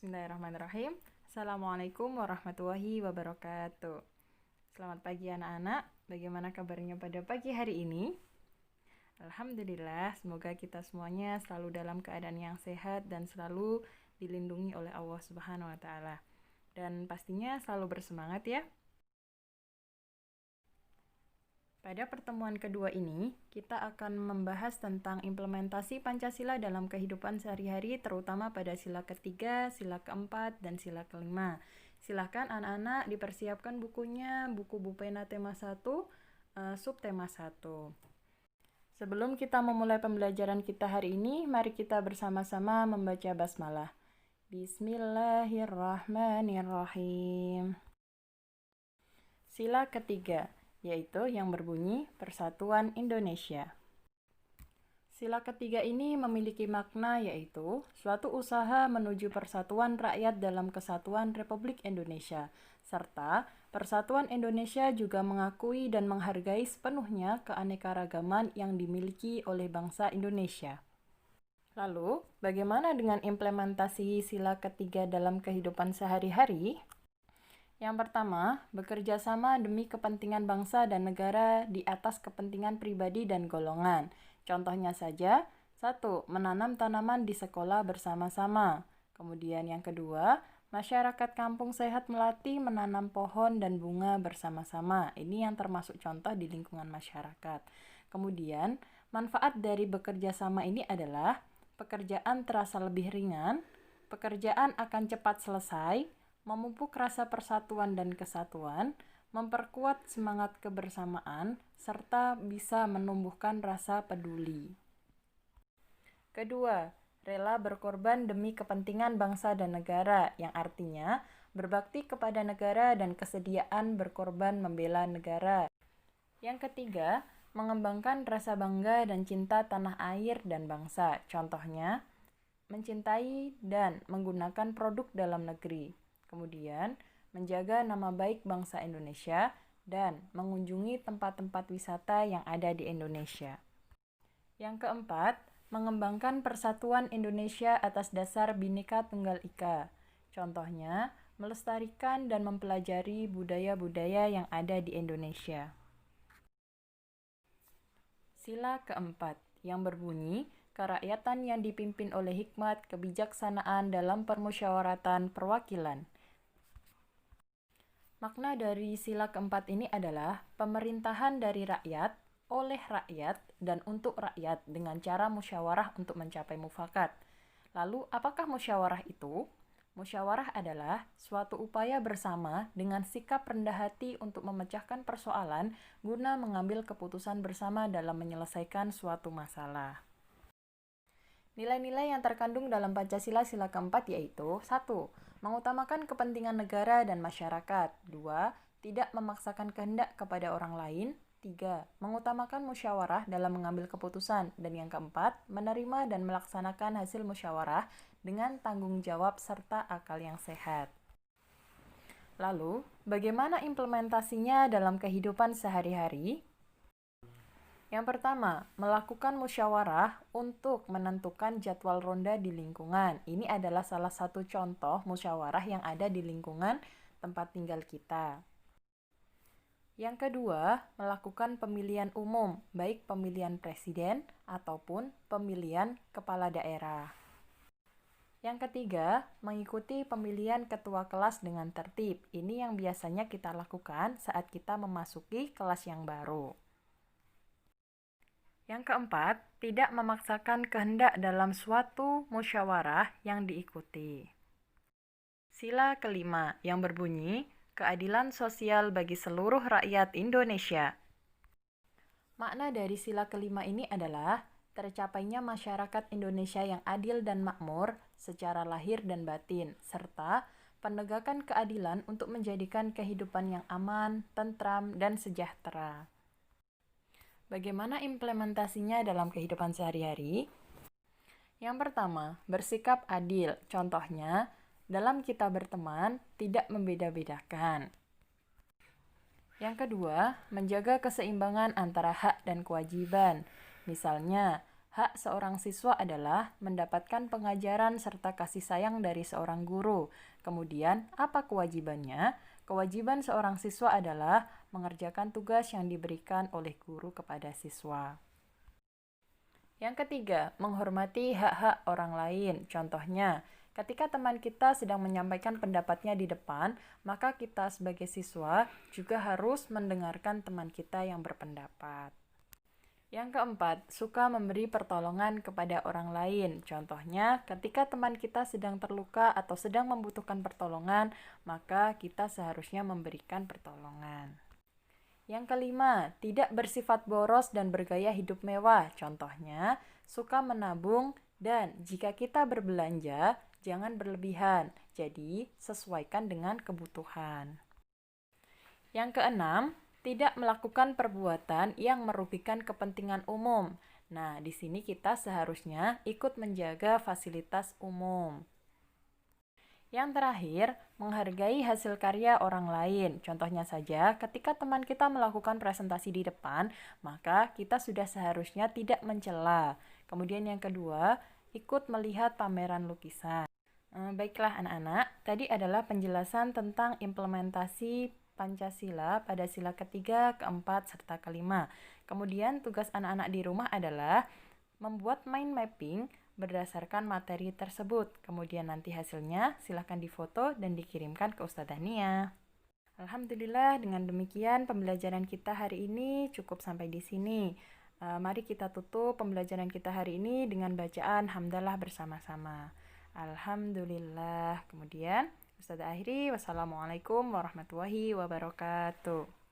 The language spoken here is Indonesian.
Bismillahirrahmanirrahim. Assalamualaikum warahmatullahi wabarakatuh. Selamat pagi anak-anak. Bagaimana kabarnya pada pagi hari ini? Alhamdulillah, semoga kita semuanya selalu dalam keadaan yang sehat dan selalu dilindungi oleh Allah Subhanahu wa taala. Dan pastinya selalu bersemangat ya. Pada pertemuan kedua ini, kita akan membahas tentang implementasi Pancasila dalam kehidupan sehari-hari, terutama pada sila ketiga, sila keempat, dan sila kelima. Silahkan anak-anak dipersiapkan bukunya, buku Bupena tema 1, subtema 1. Sebelum kita memulai pembelajaran kita hari ini, mari kita bersama-sama membaca basmalah. Bismillahirrahmanirrahim. Sila ketiga, yaitu yang berbunyi Persatuan Indonesia. Sila ketiga ini memiliki makna yaitu suatu usaha menuju persatuan rakyat dalam kesatuan Republik Indonesia, serta Persatuan Indonesia juga mengakui dan menghargai sepenuhnya keanekaragaman yang dimiliki oleh bangsa Indonesia. Lalu, bagaimana dengan implementasi sila ketiga dalam kehidupan sehari-hari? Yang pertama, bekerja sama demi kepentingan bangsa dan negara di atas kepentingan pribadi dan golongan. Contohnya saja, 1. Menanam tanaman di sekolah bersama-sama. Kemudian yang kedua, masyarakat kampung sehat melatih menanam pohon dan bunga bersama-sama. Ini yang termasuk contoh di lingkungan masyarakat. Kemudian, manfaat dari bekerja sama ini adalah pekerjaan terasa lebih ringan, pekerjaan akan cepat selesai, memupuk rasa persatuan dan kesatuan, memperkuat semangat kebersamaan, serta bisa menumbuhkan rasa peduli. Kedua, rela berkorban demi kepentingan bangsa dan negara, yang artinya berbakti kepada negara dan kesediaan berkorban membela negara. Yang ketiga, mengembangkan rasa bangga dan cinta tanah air dan bangsa. Contohnya, mencintai dan menggunakan produk dalam negeri. Kemudian, menjaga nama baik bangsa Indonesia dan mengunjungi tempat-tempat wisata yang ada di Indonesia. Yang keempat, mengembangkan persatuan Indonesia atas dasar Bhinneka Tunggal Ika. Contohnya, melestarikan dan mempelajari budaya-budaya yang ada di Indonesia. Sila keempat, yang berbunyi, kerakyatan yang dipimpin oleh hikmat kebijaksanaan dalam permusyawaratan perwakilan. Makna dari sila keempat ini adalah pemerintahan dari rakyat, oleh rakyat, dan untuk rakyat dengan cara musyawarah untuk mencapai mufakat. Lalu, apakah musyawarah itu? Musyawarah adalah suatu upaya bersama dengan sikap rendah hati untuk memecahkan persoalan guna mengambil keputusan bersama dalam menyelesaikan suatu masalah. Nilai-nilai yang terkandung dalam Pancasila sila keempat yaitu 1. Mengutamakan kepentingan negara dan masyarakat. 2. Tidak memaksakan kehendak kepada orang lain. 3. Mengutamakan musyawarah dalam mengambil keputusan. Dan yang keempat, menerima dan melaksanakan hasil musyawarah dengan tanggung jawab serta akal yang sehat. Lalu, bagaimana implementasinya dalam kehidupan sehari-hari? Yang pertama, melakukan musyawarah untuk menentukan jadwal ronda di lingkungan. Ini adalah salah satu contoh musyawarah yang ada di lingkungan tempat tinggal kita. Yang kedua, melakukan pemilihan umum, baik pemilihan presiden ataupun pemilihan kepala daerah. Yang ketiga, mengikuti pemilihan ketua kelas dengan tertib. Ini yang biasanya kita lakukan saat kita memasuki kelas yang baru. Yang keempat, tidak memaksakan kehendak dalam suatu musyawarah yang diikuti. Sila kelima yang berbunyi, keadilan sosial bagi seluruh rakyat Indonesia. Makna dari sila kelima ini adalah tercapainya masyarakat Indonesia yang adil dan makmur secara lahir dan batin, serta penegakan keadilan untuk menjadikan kehidupan yang aman, tentram, dan sejahtera. Bagaimana implementasinya dalam kehidupan sehari-hari? Yang pertama, bersikap adil. Contohnya, dalam kita berteman, tidak membeda-bedakan. Yang kedua, menjaga keseimbangan antara hak dan kewajiban. Misalnya, Hak seorang siswa adalah mendapatkan pengajaran serta kasih sayang dari seorang guru. Kemudian, apa kewajibannya? Kewajiban seorang siswa adalah mengerjakan tugas yang diberikan oleh guru kepada siswa. Yang ketiga, menghormati hak-hak orang lain. Contohnya, ketika teman kita sedang menyampaikan pendapatnya di depan, maka kita sebagai siswa juga harus mendengarkan teman kita yang berpendapat. Yang keempat, suka memberi pertolongan kepada orang lain. Contohnya, ketika teman kita sedang terluka atau sedang membutuhkan pertolongan, maka kita seharusnya memberikan pertolongan. Yang kelima, tidak bersifat boros dan bergaya hidup mewah. Contohnya, suka menabung dan jika kita berbelanja, jangan berlebihan. Jadi, sesuaikan dengan kebutuhan. Yang keenam, tidak melakukan perbuatan yang merugikan kepentingan umum. Nah, di sini kita seharusnya ikut menjaga fasilitas umum. Yang terakhir, menghargai hasil karya orang lain. Contohnya saja, ketika teman kita melakukan presentasi di depan, maka kita sudah seharusnya tidak mencela. Kemudian yang kedua, ikut melihat pameran lukisan. Baiklah anak-anak, tadi adalah penjelasan tentang implementasi Pancasila pada sila ketiga, keempat, serta kelima. Kemudian tugas anak-anak di rumah adalah membuat mind mapping berdasarkan materi tersebut. Kemudian nanti hasilnya silahkan difoto dan dikirimkan ke Ustadzah Nia. Alhamdulillah, dengan demikian pembelajaran kita hari ini cukup sampai di sini. Mari kita tutup pembelajaran kita hari ini dengan bacaan hamdalah bersama-sama. Alhamdulillah. Kemudian Ustadzah akhiri, wassalamualaikum warahmatullahi wabarakatuh.